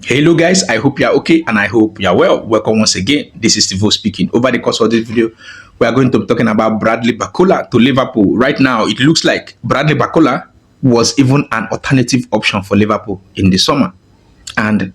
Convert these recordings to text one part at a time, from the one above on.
Hello guys, I hope you are okay and I hope you are well. Welcome once again. This is Steve speaking. Over the course of this video, we are going to be talking about Bradley Barcola to Liverpool. Right now, it looks like Bradley Barcola was even an alternative option for Liverpool in the summer. And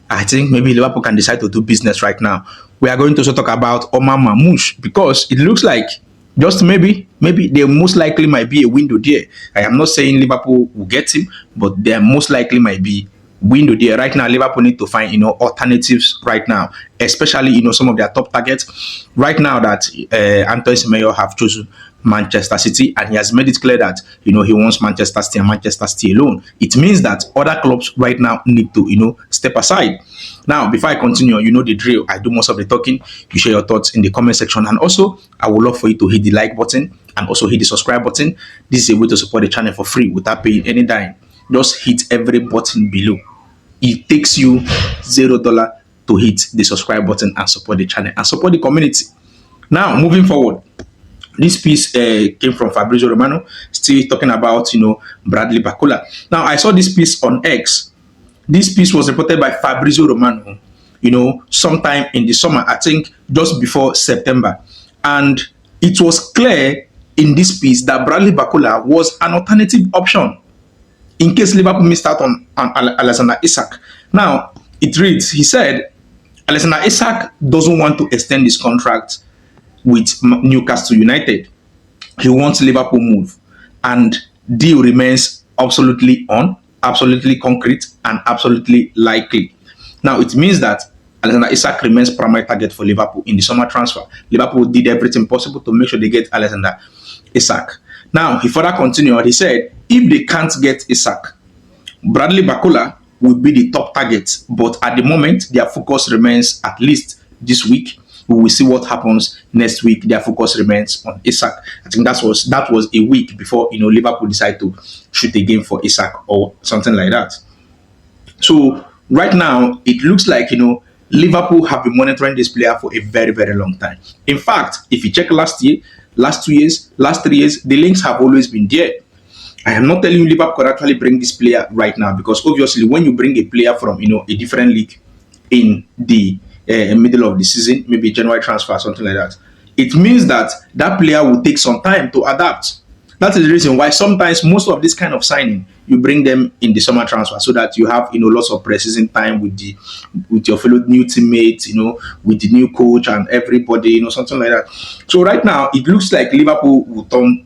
I think maybe Liverpool can decide to do business right now. We are going to also talk about Omar Marmoush because it looks like just maybe there most likely might be a window there. I am not saying Liverpool will get him, but there most likely might be window there. Right now, Liverpool need to find alternatives right now, especially some of their top targets. Right now that Antoine Semenyo have chosen Manchester City and he has made it clear that he wants Manchester City and Manchester City alone. It means that other clubs right now need to step aside. Now, before I continue, you know the drill. I do most of the talking. You share your thoughts in the comment section, and also I would love for you to hit the like button and also hit the subscribe button. This is a way to support the channel for free without paying any dime. Just hit every button below. It takes you $0 to hit the subscribe button and support the channel and support the community. Now, moving forward, this piece came from Fabrizio Romano, still talking about Bradley Barcola. Now, I saw this piece on X. This piece was reported by Fabrizio Romano, sometime in the summer, I think just before September, and it was clear in this piece that Bradley Barcola was an alternative option in case Liverpool missed out on Alexander Isak. Now, it reads, he said, Alexander Isak doesn't want to extend his contract with Newcastle United. He wants Liverpool move. And deal remains absolutely absolutely concrete, and absolutely likely. Now, it means that Alexander Isak remains primary target for Liverpool in the summer transfer. Liverpool did everything possible to make sure they get Alexander Isak. Now, he further continued, he said, if they can't get Isak, Bradley Barcola will be the top target. But at the moment, their focus remains, at least this week. We will see what happens next week. Their focus remains on Isak. I think that was a week before Liverpool decided to shoot a game for Isak or something like that. So right now, it looks like Liverpool have been monitoring this player for a very, very long time. In fact, if you check last year, last 2 years, last 3 years, the links have always been there. I am not telling you Liverpool could actually bring this player right now, because obviously when you bring a player from a different league in the middle of the season, maybe January transfer, something like that, it means that that player will take some time to adapt. That is the reason why sometimes most of this kind of signing, you bring them in the summer transfer so that you have lots of preseason time with your fellow new teammates, with the new coach and everybody, something like that. So right now it looks like Liverpool will turn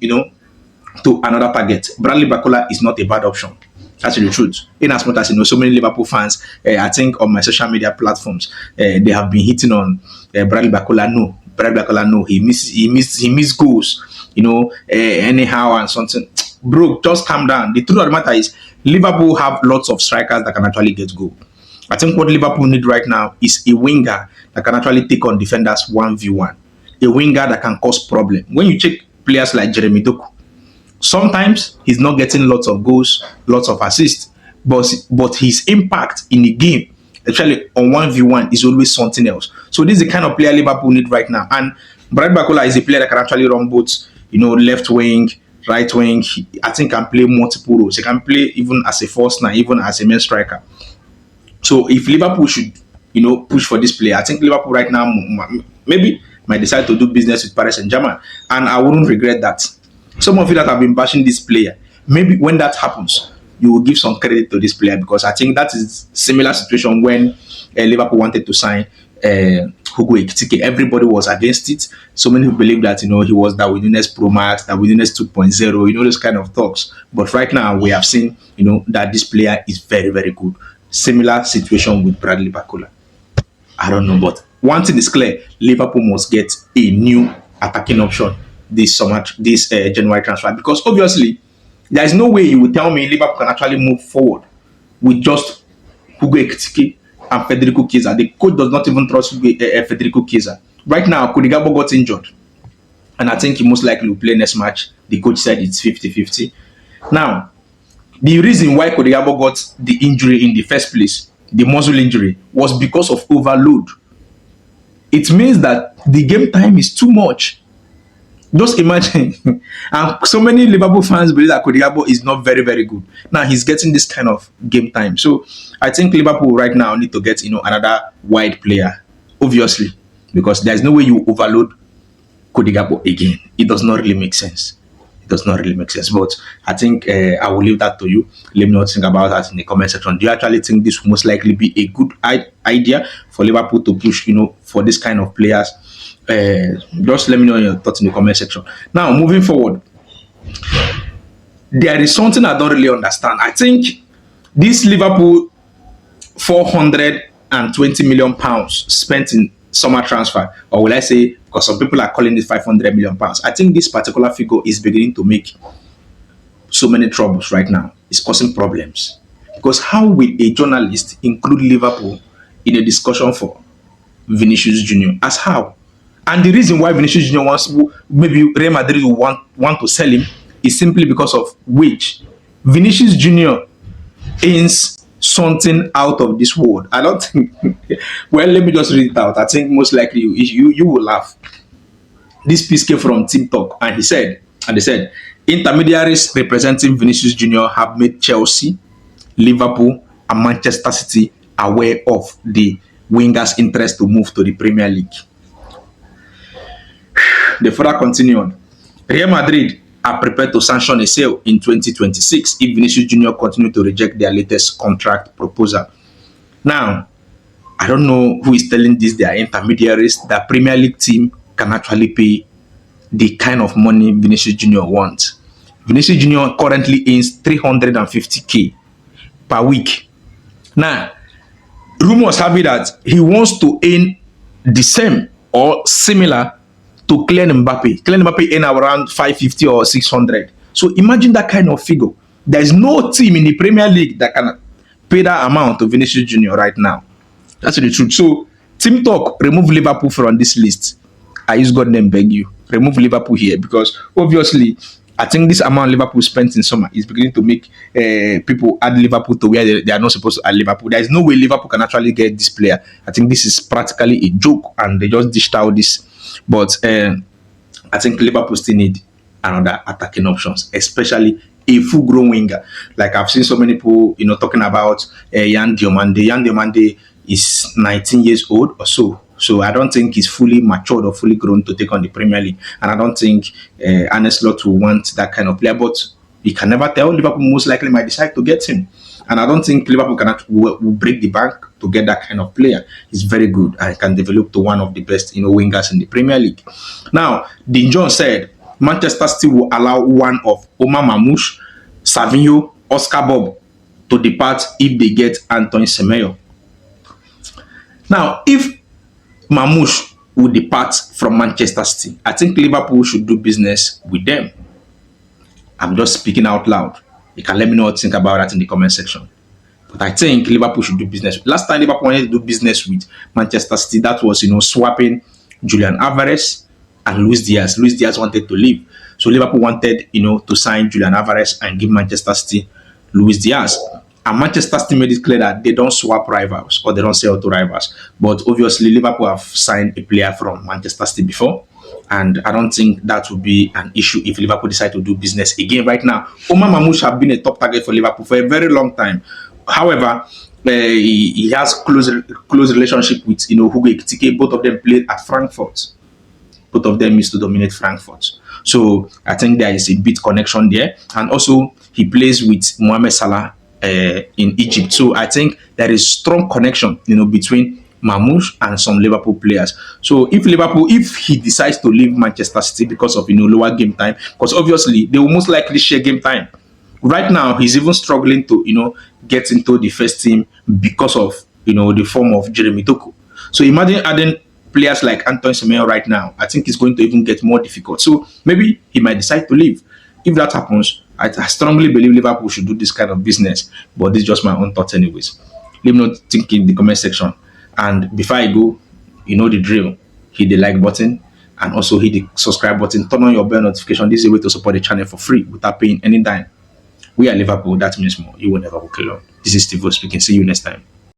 to another target. Bradley Barcola is not a bad option. That's the truth. In as much as so many Liverpool fans, I think on my social media platforms, they have been hitting on Bradley Barcola. No, Bradley Barcola, no, he missed goals, anyhow and something. Bro, just calm down. The truth of the matter is, Liverpool have lots of strikers that can actually get goal. I think what Liverpool need right now is a winger that can actually take on defenders 1v1. A winger that can cause problem. When you check players like Jeremy Doku, sometimes he's not getting lots of goals, lots of assists, but his impact in the game, especially on 1v1, is always something else. So this is the kind of player Liverpool need right now. And Bradley Barcola is a player that can actually run both, left wing, right wing. I think can play multiple roles. He can play even as a false nine, even as a main striker. So if Liverpool should, push for this player, I think Liverpool right now maybe might decide to do business with Paris Saint-Germain, and I wouldn't regret that. Some of you that have been bashing this player, maybe when that happens, you will give some credit to this player, because I think that is similar situation when Liverpool wanted to sign Hugo Ekitike. Everybody was against it. So many people believe that he was Darwin Núñez Pro Max, Darwin Núñez 2.0, those kind of talks. But right now we have seen that this player is very, very good. Similar situation with Bradley Barcola. I don't know, but one thing is clear: Liverpool must get a new attacking option this summer, this January transfer, because obviously there is no way you will tell me Liverpool can actually move forward with just Hugo Ekitike and Federico Chiesa. The coach does not even trust Federico Chiesa. Right now, Kodigabo got injured, and I think he most likely will play next match. The coach said it's 50-50. Now, the reason why Kodigabo got the injury in the first place, the muscle injury, was because of overload. It means that the game time is too much. Just imagine. And so many Liverpool fans believe that Cody Gakpo is not very, very good. Now he's getting this kind of game time. So I think Liverpool right now need to get another wide player, obviously, because there's no way you overload Cody Gakpo again. It does not really make sense. It does not really make sense. But I think I will leave that to you. Let me know what you think about that in the comment section. Do you actually think this will most likely be a good idea for Liverpool to push, for this kind of players? Just let me know your thoughts in the comment section. Now, moving forward, there is something I don't really understand. I think this Liverpool 420 million pounds spent in summer transfer, or will I say, because some people are calling it 500 million pounds. I think this particular figure is beginning to make so many troubles right now. It's causing problems. Because how will a journalist include Liverpool in a discussion for Vinicius Jr.? As how? And the reason why Vinicius Jr. wants, maybe Real Madrid will want to sell him is simply because of wage. Vinicius Jr. earns something out of this world. I don't think. Well, let me just read it out. I think most likely you will laugh. This piece came from TikTok, and they said, intermediaries representing Vinicius Jr. have made Chelsea, Liverpool, and Manchester City aware of the winger's interest to move to the Premier League. They further continued. Real Madrid are prepared to sanction a sale in 2026 if Vinicius Jr. continue to reject their latest contract proposal. Now, I don't know who is telling this. They are intermediaries. The Premier League team can actually pay the kind of money Vinicius Jr. wants. Vinicius Jr. currently earns 350k per week. Now, rumors have it that he wants to earn the same or similar to Kylian Mbappe. Kylian Mbappe earn around 550 or 600. So imagine that kind of figure. There is no team in the Premier League that can pay that amount to Vinicius Jr. right now. That's the truth. So Team Talk, remove Liverpool from this list. I use God name beg you. Remove Liverpool here, because obviously I think this amount Liverpool spent in summer is beginning to make people add Liverpool to where they are not supposed to add Liverpool. There is no way Liverpool can actually get this player. I think this is practically a joke, and they just dished out this. But I think Liverpool still need another attacking options, especially a full-grown winger. Like I've seen so many people, talking about Yan Diomande. Yan Diomande is 19 years old or so. So I don't think he's fully matured or fully grown to take on the Premier League. And I don't think Arne Slot will want that kind of player. But you can never tell. Liverpool most likely might decide to get him. And I don't think Liverpool will break the bank to get that kind of player. He's very good and can develop to one of the best wingers in the Premier League. Now, Dean Jones said Manchester City will allow one of Omar Marmoush, Savinho, Oscar Bob to depart if they get Antoine Semenyo. Now, if Marmoush will depart from Manchester City, I think Liverpool should do business with them. I'm just speaking out loud. You can let me know what you think about that in the comment section. But I think Liverpool should do business. Last time Liverpool wanted to do business with Manchester City, that was, swapping Julian Alvarez and Luis Diaz. Luis Diaz wanted to leave. So Liverpool wanted, to sign Julian Alvarez and give Manchester City Luis Diaz. And Manchester City made it clear that they don't swap rivals or they don't sell to rivals. But obviously, Liverpool have signed a player from Manchester City before. And I don't think that would be an issue if Liverpool decide to do business again right now. Omar Marmoush have been a top target for Liverpool for a very long time. However, he has close relationship with Hugo Ekitike. Both of them played at Frankfurt. Both of them used to dominate Frankfurt. So I think there is a bit connection there. And also he plays with Mohamed Salah in Egypt. So I think there is strong connection, between Marmoush and some Liverpool players. So if he decides to leave Manchester City because of lower game time, because obviously they will most likely share game time. Right now he's even struggling to get into the first team because of the form of Jeremy Doku. So imagine adding players like Antoine Semenyo right now. I think it's going to even get more difficult. So maybe he might decide to leave. If that happens, I strongly believe Liverpool should do this kind of business. But this is just my own thoughts anyways. Leave me know think in the comment section. And before I go, you know the drill. Hit the like button and also hit the subscribe button. Turn on your bell notification. This is a way to support the channel for free without paying any dime. We are Liverpool. That means more. You will never walk alone. This is Steve speaking. See you next time.